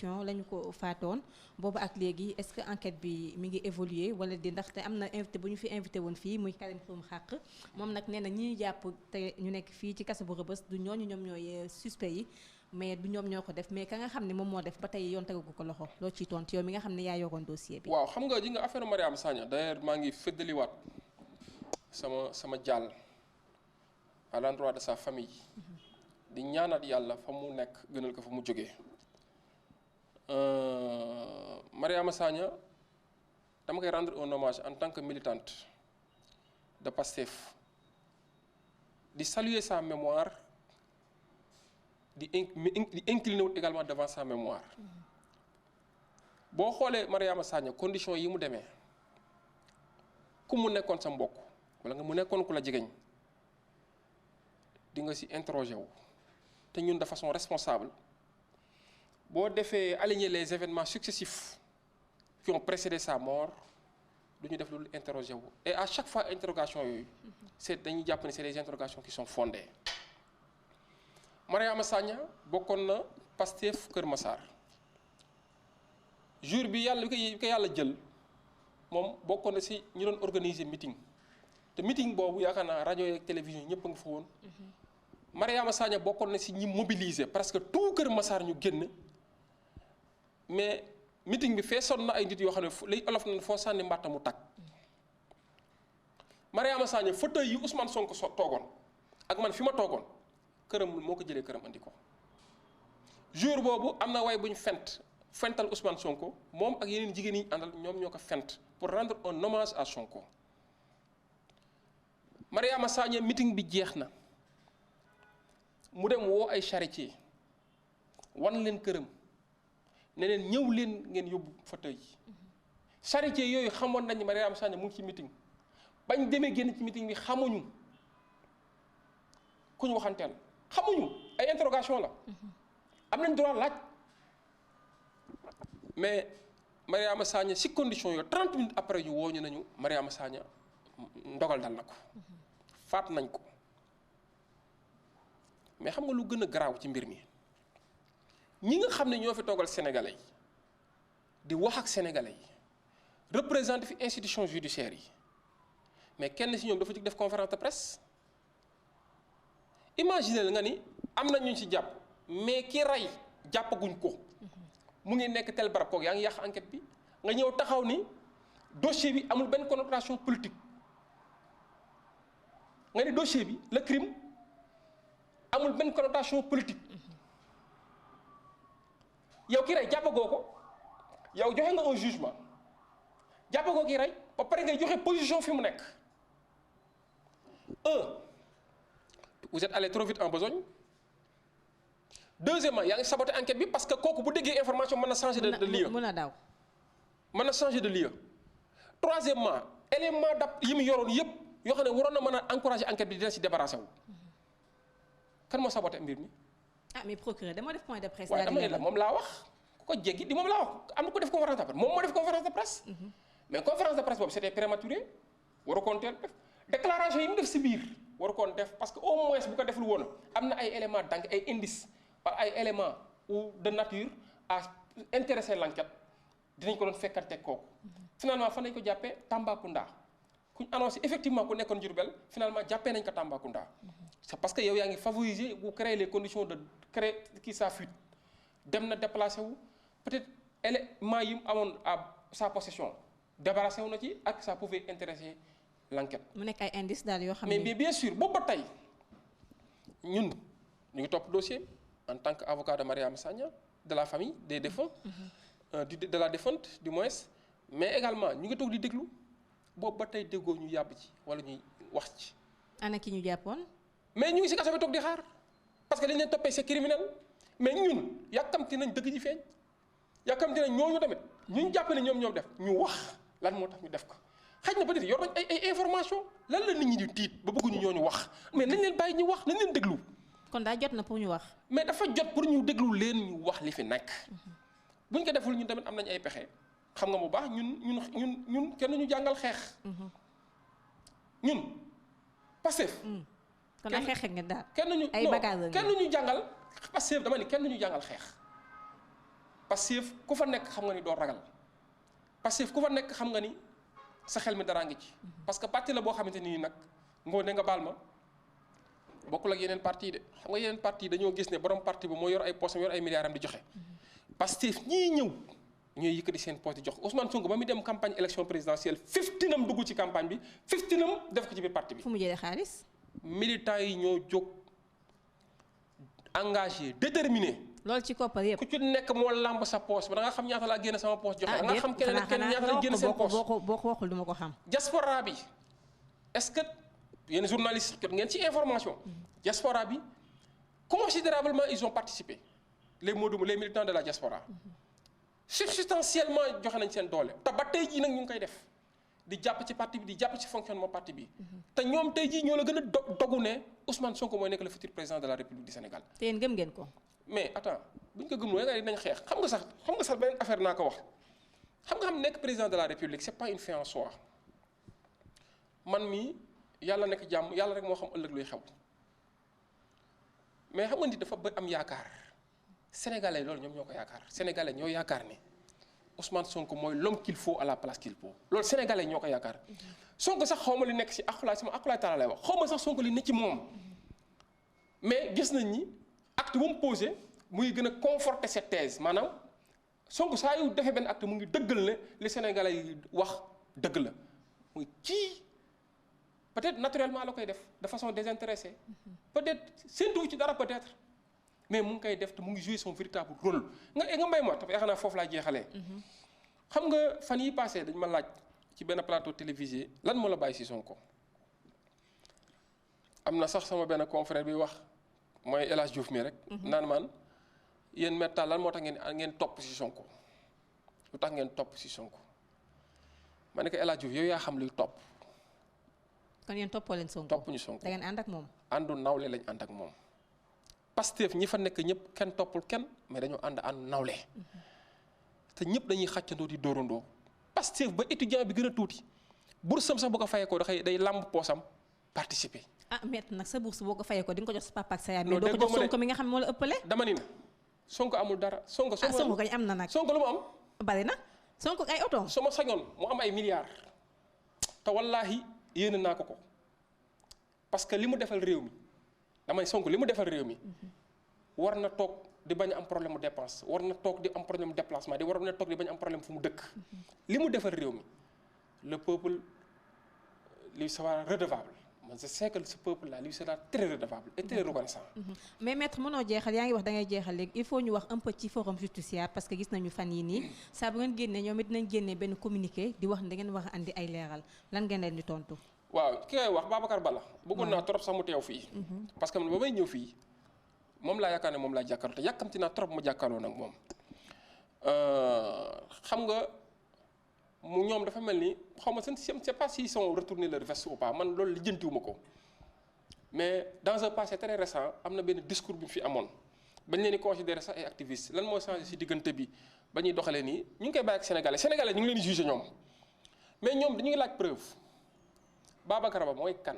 lañu ko faatoon boobu ak léegi est-ce que enquête bi mi ngi évoluer wala di ndaxte am na invité bu ñu fi invité woon fii muy Karim Xrum Xax moom nag nee na ñi jàpp te ñu nekk fii ci kaso bu Rebeuss du ñooñu ñoom ñooy suspect yi mais du ñoom ñoo ko def mais ka nga xam ne moom moo def ba tey yoon tegagu ko loxo loo ciy tontu yow mi nga xam ne yaa yoroon dossier bi. waaw xam nga ji nga affaire Mariama Sagna d'ailleurs maa ngi feddaliwaat sama jàll à l'endroit de sa famille di ñaanaat yàlla fa mu nekk gënal ko fa mu jógee. Mariama Sagna dama koy rendre un hommage en tant que militante de Pastef di saluer sa mémoire di incliner wu également devant sa mémoire boo xoolee Mariama Sagna condition yi mu demee ku mu nekkoon sa mbokk wala nga mu nekkoon ku la jegeñ di nga ci interroger wu te ñun de façon responsable boo defee aligner les événements successifs qui ont précédé sa mort du ñu def loolu interroger wu et à chaque fois interrogation yooyu dañuy jàpp ne c'est des interrogations qui sont fondées Mariama Sagna bokkoon na Pastef Kër Massar jour bi bi ko yàlla jël moom bokkoon na ci ñu doon organiser meeting te meeting boobu yaakaar naa rajo yeeg télévision ñëpp a nga fa woon Mariama Sagna bokkoon na ci ñi mobiliser presque tout Kër Massar ñu génn mais meeting bi feesoon na ay nit yoo xam ne lay olof na foo sànni mbàtta mu tag Mariama Sagna fauteuil yi Ousmane Sonko toogoon ak man fi ma toogoon këram moo ko jëlee këram andi ko jour boobu am na way bu ñu fental Ousmane Sonko moom ak yeneen jigéen yi àndal ñoom ñoo ko fent pour rendre un hommage à Sonko Mariama Sagna meeting bi jeex na mu dem woo ay charretier wan leen këram ne leen ñëw leen ngeen yóbbu fauteuil yi charretier yooyu xamoon nañ Mariama Sagna mu ngi ci meeting bañ demee génn ci meeting bi xamuñu ku ñu waxanteel xamuñu ay interrogation la am nañ droit laaj mais Mariama Sagna ci condition yooyu 30 minutes après ñu wooñu nañu Mariama Sagna ndogal dal na ko faat nañ ko mais xam nga lu gën a garaaw ci mbir mi ñi nga xam ne ñoo fi toogal sénégalais yi di wax ak sénégalais yi représenté fi institution judiciaire yi mais kenn ci ñoom dafa jug def conférence de presse imaginez nga ni am na ñu ci jàpp mais ki rey jàppaguñ ko mu ngi nekk tel barab koog yaa ngi yàq enquête bi nga ñëw taxaw ni dossier bi amul benn connotation politique nga ni dossier bi le crime amul benn connotation politique yow ki rey jàppagoo ko yow joxe nga un jugement jàppagoo ki rey ba pare ngay joxe position fi mu nekk vous êtes allé trop vite en besogne deuxièmement yaa ngi saboté enquête bi parce que kooku bu déggee information mën na changer de lieu mën na daw mën na changer de lieu troisièmement élément dap yi mu yoroon yëpp yoo xam ne waroon na mën a encourager enquête bi dina ci débarrasser wu kan moo saboté mbir mi. ah mais procureur dama def point de presse. waaw dama ne la moom laa wax ku ko jéggi di moom laa wax am na ko def conférence de presse moom moo def conférence de presse. mais conférence de presse boobu c'était prématuré waru koon teel def déclaration yi mu def ci biir waru koon def parce que au moins bu ko deful woon am na ay éléments d'enquête ay indices par ay éléments ou de nature à intéresser l'enquête dinañ ko doon fekkante kooku. finalement fan nañ ko jàppee Tambacounda kuñ annoncé effectivement ku nekkoon Diourbel finalement jàppee nañ ko Tambacounda. c'est parce que yow yaa ngi favoriser ou créer les conditions de créer sa fuite dem na déplacé wu peut-être éléments yi mu amoon à sa possession débarrassé wu na ci ak ça pouvait intéresser l'enquête. mu nekk ay indices daal yoo xam ne mais bien sûr boobu ba tey ñun ñu ngi topp dossier en tant qu'avocat de Mariama Sagna de la famille des défunts. de la défunte du moins mais également ñu ngi toog di déglu boobu ba tey déggoo ñu yàbb ci wala ñuy wax ci. ana ki ñu jàppoon. mais ñu ngi ci kaso bi toog di xaar parce que li ñu leen toppee c'est criminel mais ñun yàkkamti nañ dëgg ji feeñ yàkkamti nañ ñooñu tamit ñu jàpp ne ñoom def ñu wax lan moo tax ñu def ko xëy na peut-être yor nañ ay information lan la nit ñi di tiit ba bëgguñu ñooñu wax mais nañ leen bàyyi ñu wax nañ leen déglu. kon daa jot na pour ñu wax. mais dafa jot pour ñu déglu leen ñu wax li fi nekk buñ ko deful ñun tamit am nañ ay pexe xam nga bu baax ñun kenn ñu jàngal xeex. ñun Pastef. kon ay xeex ngeen daal. kenn ñu ay bagages kenn ñu jàngal Pastef dama ni kenn ñu jàngal xeex Pastef ku fa nekk xam nga ni doo ragal Pastef ku fa nekk xam nga ni sa xel mi daraa ngi ci. parce que parti la boo xamante ni nag ngoone nga baal ma bokkul ak yeneen parti de xam nga yeneen parti dañoo gis ne borom parti ba moo yor ay posam yor ay milliards am di joxe. Pastef ñii ñëw ñooy yëkkati seen poste di jox Ousmane Sonko ba muy dem campagne élection présidentielle 15 dugg ci campagne bi 15 def ko ci biir parti bi. fu mu jëlee xaalis. militants yi ñoo jóg engagé déterminé. loolu ci koppar yëpp. ku ci nekk moo lamb sa poche ba da nga xam ñaata laa génne sama poche joxe. da nga xam keneen ñaata la génne seen poche boo ko waxul du ma ko xam. diaspora bi est-ce que yéen journalistes jot ngeen ci information. diaspora bi considérablement ils ont participé les militants de la diaspora. substantiellement joxe nañ seen doole. te ba tey jii nag ñu ngi koy def di jàpp ci parti bi di jàpp ci fonctionnement parti bi. te ñoom tey jii ñoo la gën a dogu ne Ousmane Sonko mooy nekk le futur président de la République du Sénégal. te yéen gëm ngeen ko. mais attends buñ ko gëmloo nga dinañ xeex xam nga sax beneen affaire naa ko wax xam nekk président de la République c'est pas une fin en soi man mii yàlla nekk jàmm yàlla rek moo xam ëllëg luy xew mais xam nga nit dafa am yaakaar sénégalais loolu ñoom ñoo ko yaakaar sénégalais ñoo yaakaar ne Ousmane Sonko mooy l'homme qu'il faut à la place qu'il faut loolu sénégalais ñoo ko yaakaar Sonko sax xaw ma li nekk ci akulaay taala lay wax xaw ma sax Sonko li nekk ci moom mais gis nañ ni acte bu mu posé muy gën a conforter cette thèse maanaam Sonko saa yu defee benn acte mu ngi dëggal ne li sénégalais yi wax dëgg la muy kii peut-être naturellement la koy def de façon désintéressée peut-être séntuwu ci dara peut-être mais mu ngi koy def te mu ngi jouer son véritable rôle nga may ma te yaakaar naa foofu laa jeexalee. xam nga fan yi passé dañ ma laaj ci benn plateau télévisé lan moo la bàyyi ci Sonko am na sax sama benn confrère bi wax mooy El Hadj Diouf mi rek. naan man yéen métal lan moo tax ngeen topp ci Sonko lu tax ngeen topp ci Sonko ma ne ko El Hadj Diouf yow yaa xam luy topp. kon yéen toppoo leen Sonko topp ñu Sonko da ngeen ànd ak moom. àndu nawle lañ ànd ak moom. Pastef ñi fa nekk ñëpp kenn toppul kenn mais dañoo ànd nawle te ñëpp dañuy xàccandoo di dóorandoo Pastef ba étudiant bi gën a tuuti boursam sax boo ko fayee ko day làmb poosam participer. maître nag sa bourse boo ko fayee ko di nga ko jox sa papa ak sa yaay. mais doo ko jox Sonko mi nga xam ne moo la ëppale. dama ni na Sonko amul dara. Sonko kañ am na nag. Sonko lu mu am. bari na Sonko ay oto. su ma sañoon mu am ay milliards te wallaahi yéene naa ko parce que li mu defal réew mi. damay Sonko li mu defal réew mi war na toog di bañ am problème mu dépense war na toog di am problème mu déplacement war na toog di bañ am problème fu mu dëkk li mu defal réew mi le peuple lui sera redevable man je sais que ce peuple là lui sera très redevable et très reconnaissant. mais maître mënoo jeexal yaa ngi wax da ngay jeexal léegi il faut ñu wax un peu ci forum justiciable parce que gis nañu fan yi nii saa bu ngeen génnee ñoom it dinañ génnee benn communiqué di wax ne da ngeen war a andi ay leeral lan ngeen leen di tontu. waaw ki ngay wax Babacar Bala bëggoon naa trop sax mu teew fii parce que man ba may ñëw fii moom laa yaakaar ne moom laa jàkkaarloo te yàkkamti naa trop mu jàkkaarloo nag moom xam nga mu ñoom dafa mel ni xaw ma seen c'est pas s'ils sont retournés leur veste ou pas man loolu lijjantiwuma ko mais dans un passé très récent am na benn discours bi fi amoon bañ leen di considérer sax ay activistes lan moo changé ci diggante bi ba ñuy doxalee nii ñu ngi koy bàyyi ak sénégalais ñu ngi leen di juger ñoom mais ñoom dañuy laaj preuve Babacar Ba mooy kan.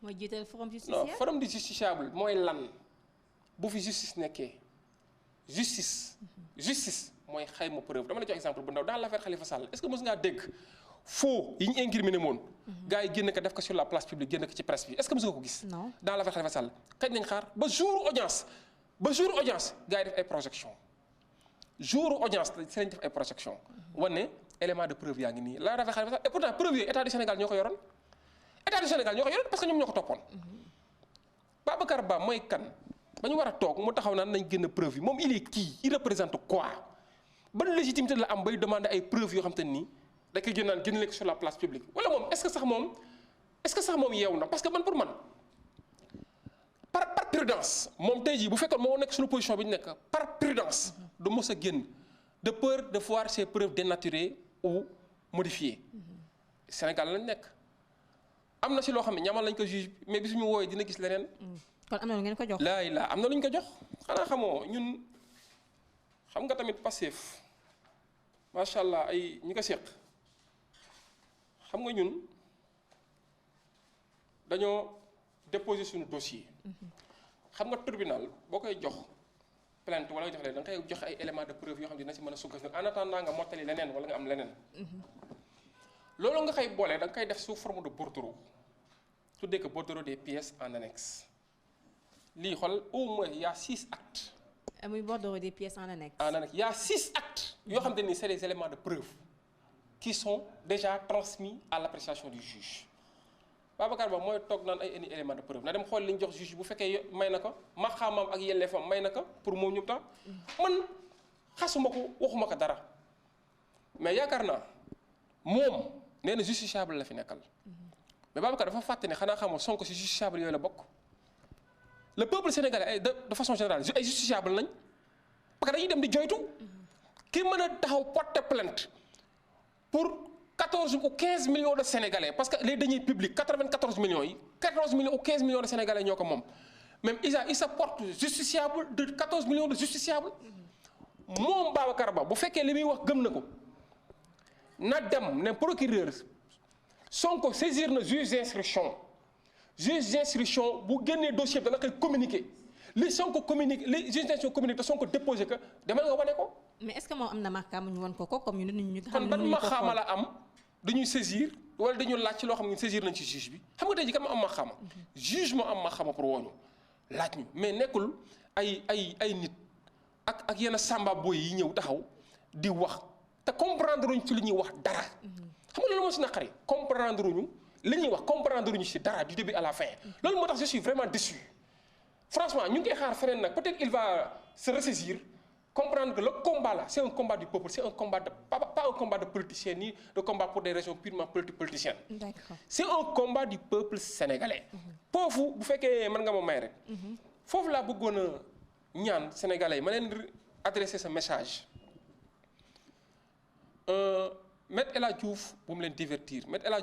mooy jiital forum justiciable non forum du justiciable mooy lan bu fi justice nekkee justice mooy xayma preuve dama la jox exemple bu ndaw dans l'affaire Khalifa Sall est-ce que mos ngaa dégg faux yi ñu incriminé woon. gars yi génn ko def ko sur la place publique génn ko ci presse bi est-ce que mos nga ko gis. non dans l'affaire Khalifa Sall kañ nañ xaar ba jour audience gars yi def ay projection jour audience ci lañ def ay projection wane élément de preuve yaa ngi nii la affaire Khalifa Sall et pourtant preuve yooyu état du Sénégal ñoo ko yoroon. état du Sénégal ñoo ko yoroon parce que ñoom ñoo ko toppoon Babacar Ba mooy kan ba ñu war a toog mu taxaw naan nañ génn preuve yi moom il est qui il représente quoi ban légitimité la am bay demander ay preuves yoo xam te nii da koy génnaan génn lekk sur la place publique wala moom est-ce que sax moom yeewu na parce que man pour man par prudence moom tey jii bu fekkoon moo nekk suñu position bi ñu nekk par prudence du mos a génn de peur de voir ces preuves dénaturées ou modifiées Sénégal lañ nekk. am na si loo xam ne ñamal lañ ko juge mais bi suñu wooyee dina gis leneen. kon am na lu ngeen ko jox. laa am na lu ñu ko jox xanaa xamoo ñun xam nga tamit Pastef macha allah ay ñi ko seq xam nga ñun dañoo déposer suñu dossier. xam nga tribunal boo koy jox plainte wala nga def leen da nga koy joxe ay éléments de preuve yoo xam ne dina si mën a sukkandiku en attendant nga mottali leneen wala nga am leneen. loolu nga koy boole da nga koy def sous forme de bordereau tuddee que bordereau des pièces en annexe lii xool au moins y a 6 actes. muy bordereau des pièces en annexe. En annexe y a 6 actes yoo xam ne c'est des éléments de preuve qui sont déjà transmis à l'appréciation du juge. Babacar Ba mooy toog naan ay éléments de preuve na dem xool li ñu jox juge bu fekkee may na ko maxaamam ak yelleefam may na ko pour moom ñëpp temps man xasuma ko waxuma ko dara mais yaakaar naa moom nee na justiciable la fi nekkal mais Babacar dafa fàtte ne xanaa xamoo Sonko si justiciable yooyu la bokk le peuple sénégalais de façon générale ay justiciable nañ parce que dañuy dem di joytu ki mën a taxaw porter plainte pour 14 ou 15 millions de Sénégalais parce que les deniers publics 94 millions yi 14 millions ou 15 millions de Sénégalais ñoo ko moom même il se porte justiciable de 14 millions de justiciables moom Babacar Ba bu fekkee li muy wax gëm na ko na dem ne procureur Sonko saisir na juge d'instruction bu génnee dossier bi dana koy communiquer li Sonko communique li juge d'instruction communique te Sonko déposé que demal nga wane ko. mais est-ce que moom am na màkkaam ñu won ko comme ñu kon ban maxaama la am dañuy saisir wala dañu laaj ci loo xam ne saisir nañ ci juge bi xam nga tey jii kan ma am maxaama juge moo am maxaama pour wooñu laaj ñu mais nekkul ay nit ak yenn samba boy yi ñëw taxaw di wax te comprendre uñ ci li ñuy wax dara xam nga loolu moo si naqari comprendre uñu li ñuy wax comprendre uñu si dara du début à la fin loolu moo tax je suis vraiment déçu franchement ñu ngi koy xaar feneen nag peut-être il va se ressaisir comprendre que le combat là c'est un combat du peuple c'est un combat de pas un combat de politiciens ni de combat pour des raisons purement politiciennes. D'accord. C'est un combat du peuple sénégalais. foofu bu fekkee mën nga ma may rek. foofu laa bëggoon a ñaan sénégalais yi ma leen adresser ce message. Maître El Hadji Diouf bu mu leen divertir Maître El Hadji